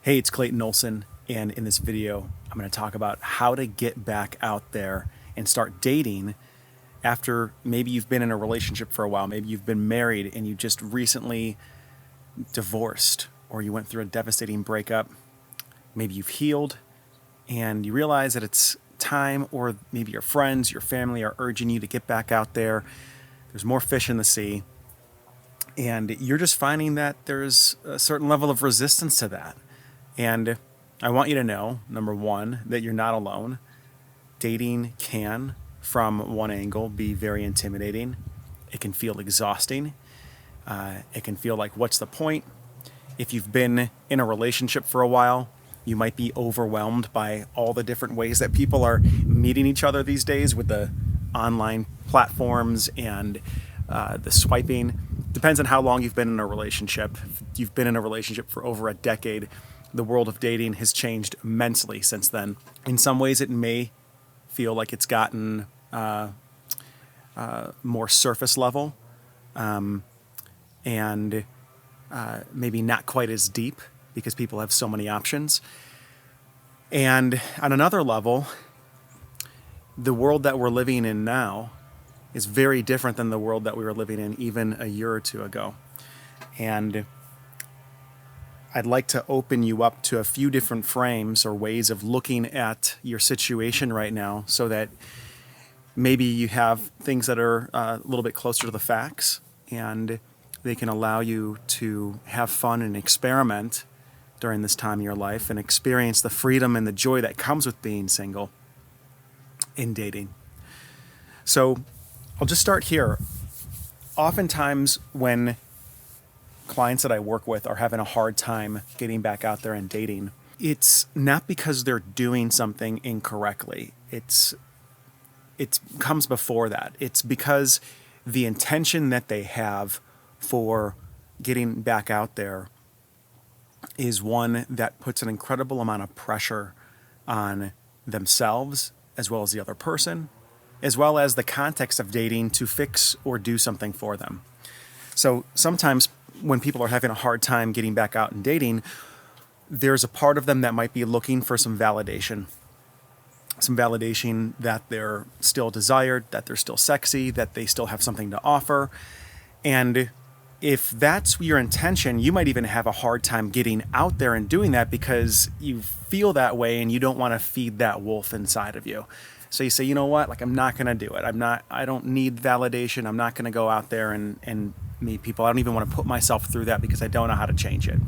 Hey, it's Clayton Olson, and in this video, I'm going to talk about how to get back out there and start dating after maybe you've been in a relationship for a while. Maybe you've been married and you just recently divorced, or you went through a devastating breakup. Maybe you've healed and you realize that it's time, or maybe your friends, your family are urging you to get back out there. There's more fish in the sea, and you're just finding that there's a certain level of resistance to that. And I want you to know, number one, that you're not alone. Dating can, from one angle, be very intimidating. It can feel exhausting. It can feel like, what's the point? If you've been in a relationship for a while, you might be overwhelmed by all the different ways that people are meeting each other these days with the online platforms and the swiping. Depends on how long you've been in a relationship. If you've been in a relationship for over a decade, the world of dating has changed immensely since then. In some ways, it may feel like it's gotten more surface level and maybe not quite as deep because people have so many options. And on another level, the world that we're living in now is very different than the world that we were living in even a year or two ago. And I'd like to open you up to a few different frames or ways of looking at your situation right now so that maybe you have things that are a little bit closer to the facts, and they can allow you to have fun and experiment during this time in your life and experience the freedom and the joy that comes with being single in dating. So I'll just start here. Oftentimes when clients that I work with are having a hard time getting back out there and dating, it's not because they're doing something incorrectly. It comes before that. It's because the intention that they have for getting back out there is one that puts an incredible amount of pressure on themselves as well as the other person, as well as the context of dating to fix or do something for them. So sometimes when people are having a hard time getting back out and dating, there's a part of them that might be looking for some validation that they're still desired, that they're still sexy, that they still have something to offer. And if that's your intention, you might even have a hard time getting out there and doing that because you feel that way and you don't want to feed that wolf inside of you. So you say, you know what, I'm not going to do it. I don't need validation. I'm not going to go out there and meet people. I don't even want to put myself through that because I don't know how to change it.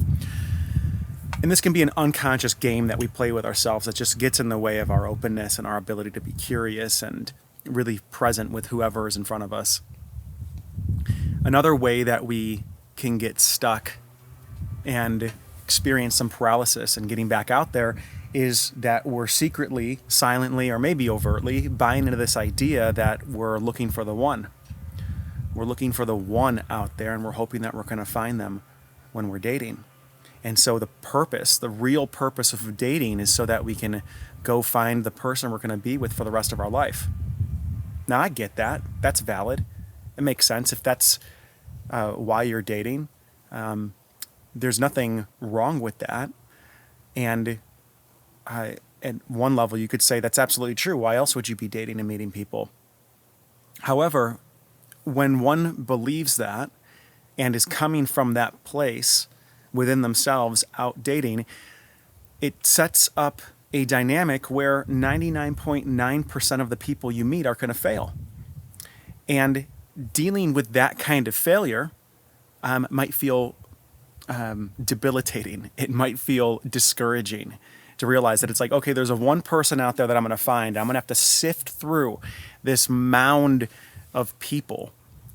And this can be an unconscious game that we play with ourselves that just gets in the way of our openness and our ability to be curious and really present with whoever is in front of us. Another way that we can get stuck and experience some paralysis and getting back out there is that we're secretly, silently, or maybe overtly buying into this idea that we're looking for the one. We're looking for the one out there, and we're hoping that we're going to find them when we're dating. And so the real purpose of dating is so that we can go find the person we're going to be with for the rest of our life. Now, I get that. That's valid. It makes sense if that's why you're dating. There's nothing wrong with that. And at one level, you could say that's absolutely true. Why else would you be dating and meeting people? However, when one believes that and is coming from that place within themselves out dating, it sets up a dynamic where 99.9% of the people you meet are going to fail. And dealing with that kind of failure might feel debilitating. It might feel discouraging to realize that it's like, okay, there's a one person out there that I'm going to find. I'm going to have to sift through this mound of people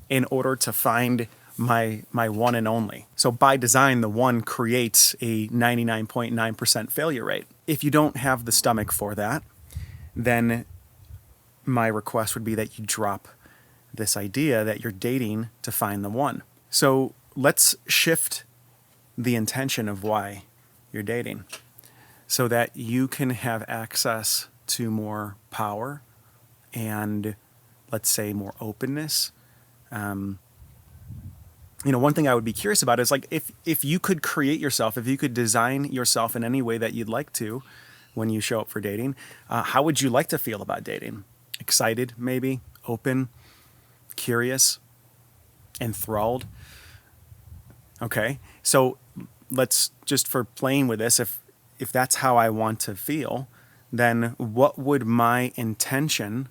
in order to find my one and only. So by design, the one creates a 99.9% failure rate. If you don't have the stomach for that, then my request would be that you drop this idea that you're dating to find the one. So let's shift the intention of why you're dating so that you can have access to more power and, let's say, more openness, One thing I would be curious about is like if you could create yourself, if you could design yourself in any way that you'd like to when you show up for dating, how would you like to feel about dating? Excited, maybe, open, curious, enthralled. Okay, so let's just, for playing with this, if that's how I want to feel, then what would my intention,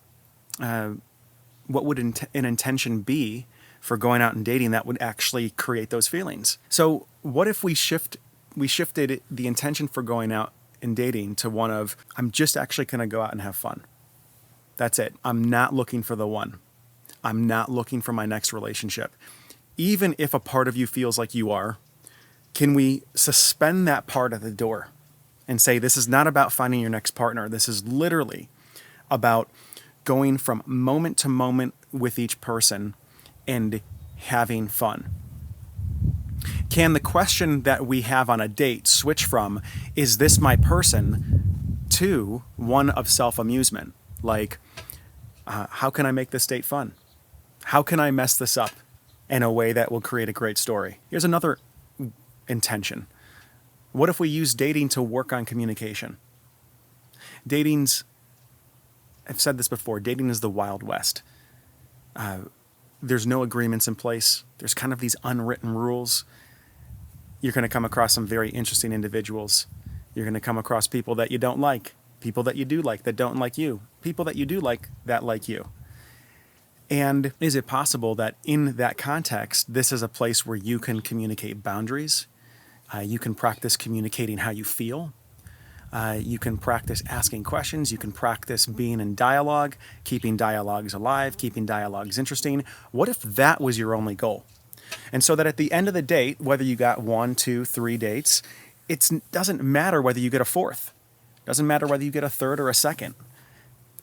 what would an intention be for going out and dating that would actually create those feelings? So what if we shifted the intention for going out and dating to one of, I'm just actually going to go out and have fun. That's it. I'm not looking for the one. I'm not looking for my next relationship. Even if a part of you feels like you are, can we suspend that part at the door and say, this is not about finding your next partner. This is literally about going from moment to moment with each person and having fun. Can the question that we have on a date switch from, is this my person, to one of self-amusement? Like, how can I make this date fun? How can I mess this up in a way that will create a great story? Here's another intention. What if we use dating to work on communication? I've said this before, dating is the Wild West. There's no agreements in place. There's kind of these unwritten rules. You're going to come across some very interesting individuals. You're going to come across people that you don't like, people that you do like that don't like you, people that you do like that like you. And is it possible that in that context, this is a place where you can communicate boundaries? You can practice communicating how you feel. You can practice asking questions. You can practice being in dialogue, keeping dialogues alive, keeping dialogues interesting. What if that was your only goal? And so that at the end of the date, whether you got 1, 2, 3 dates, it doesn't matter whether you get a fourth. It doesn't matter whether you get a third or a second.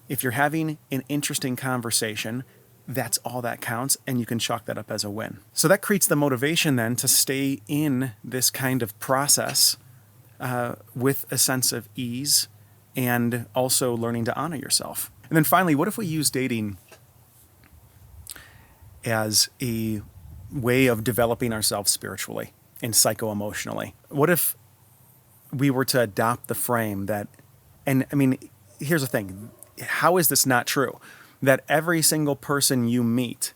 If you're having an interesting conversation, that's all that counts, and you can chalk that up as a win. So that creates the motivation then to stay in this kind of process with a sense of ease and also learning to honor yourself. And then finally, what if we use dating as a way of developing ourselves spiritually and psycho-emotionally? What if we were to adopt the frame that, and I mean, here's the thing, how is this not true? That every single person you meet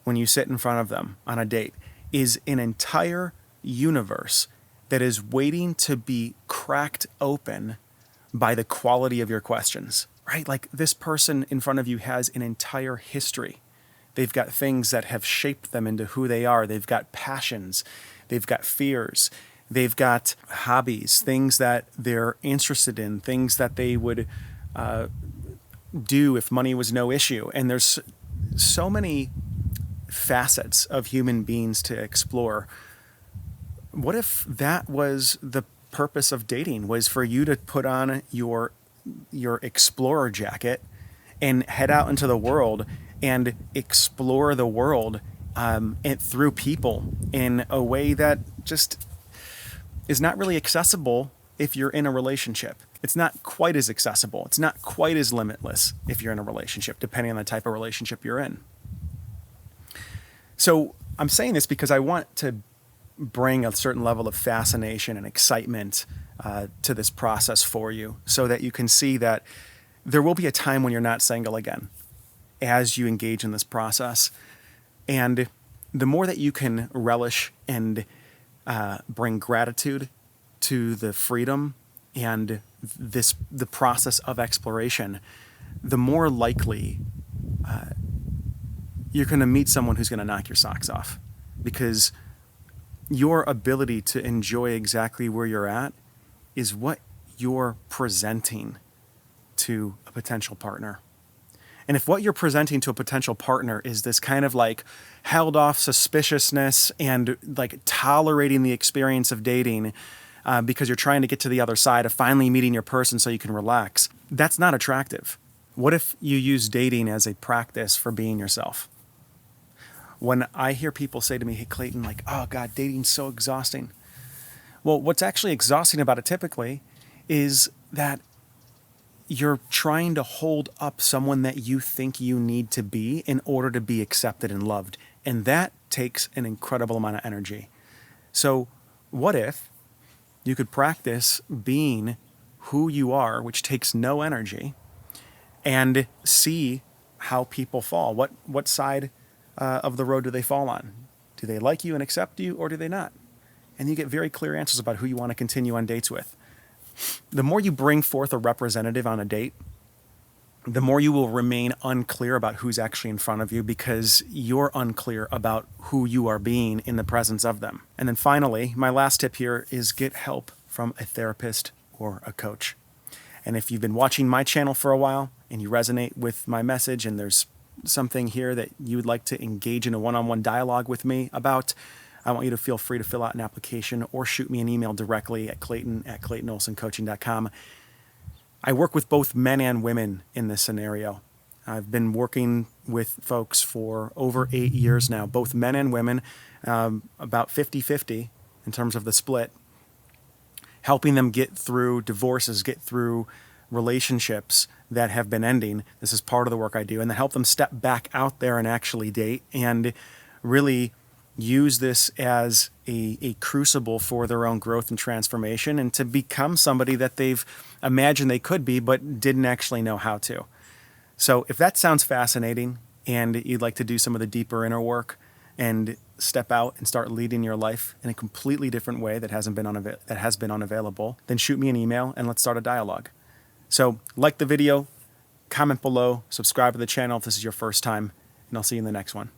when you sit in front of them on a date is an entire universe that is waiting to be cracked open by the quality of your questions, right? Like, this person in front of you has an entire history. They've got things that have shaped them into who they are. They've got passions. They've got fears. They've got hobbies, things that they're interested in, things that they would do if money was no issue. And there's so many facets of human beings to explore. What if that was the purpose of dating, was for you to put on your explorer jacket and head out into the world and explore the world and through people in a way that just is not really accessible if you're in a relationship. It's not quite as accessible. It's not quite as limitless if you're in a relationship, depending on the type of relationship you're in. So I'm saying this because I want to bring a certain level of fascination and excitement to this process for you, so that you can see that there will be a time when you're not single again as you engage in this process. And the more that you can relish and bring gratitude to the freedom and the process of exploration, the more likely you're going to meet someone who's going to knock your socks off, because your ability to enjoy exactly where you're at is what you're presenting to a potential partner. And if what you're presenting to a potential partner is this kind of like held off suspiciousness and like tolerating the experience of dating because you're trying to get to the other side of finally meeting your person so you can relax, that's not attractive. What if you use dating as a practice for being yourself? When I hear people say to me, hey, Clayton, like, oh God, dating's so exhausting. Well, what's actually exhausting about it typically is that you're trying to hold up someone that you think you need to be in order to be accepted and loved. And that takes an incredible amount of energy. So what if you could practice being who you are, which takes no energy, and see how people fall? What side of the road do they fall on? Do they like you and accept you, or do they not? And you get very clear answers about who you want to continue on dates with. The more you bring forth a representative on a date, the more you will remain unclear about who's actually in front of you, because you're unclear about who you are being in the presence of them. And then finally, my last tip here is get help from a therapist or a coach. And if you've been watching my channel for a while and you resonate with my message and there's something here that you would like to engage in a one-on-one dialogue with me about, I want you to feel free to fill out an application or shoot me an email directly at clayton@claytonolsoncoaching.com. I work with both men and women in this scenario. I've been working with folks for over 8 years now, both men and women, about 50-50 in terms of the split, helping them get through divorces, get through relationships that have been ending. This is part of the work I do, and then help them step back out there and actually date and really use this as a crucible for their own growth and transformation, and to become somebody that they've imagined they could be but didn't actually know how to. So if that sounds fascinating and you'd like to do some of the deeper inner work and step out and start leading your life in a completely different way that has been unavailable, then shoot me an email and let's start a dialogue. So like the video, comment below, subscribe to the channel if this is your first time, and I'll see you in the next one.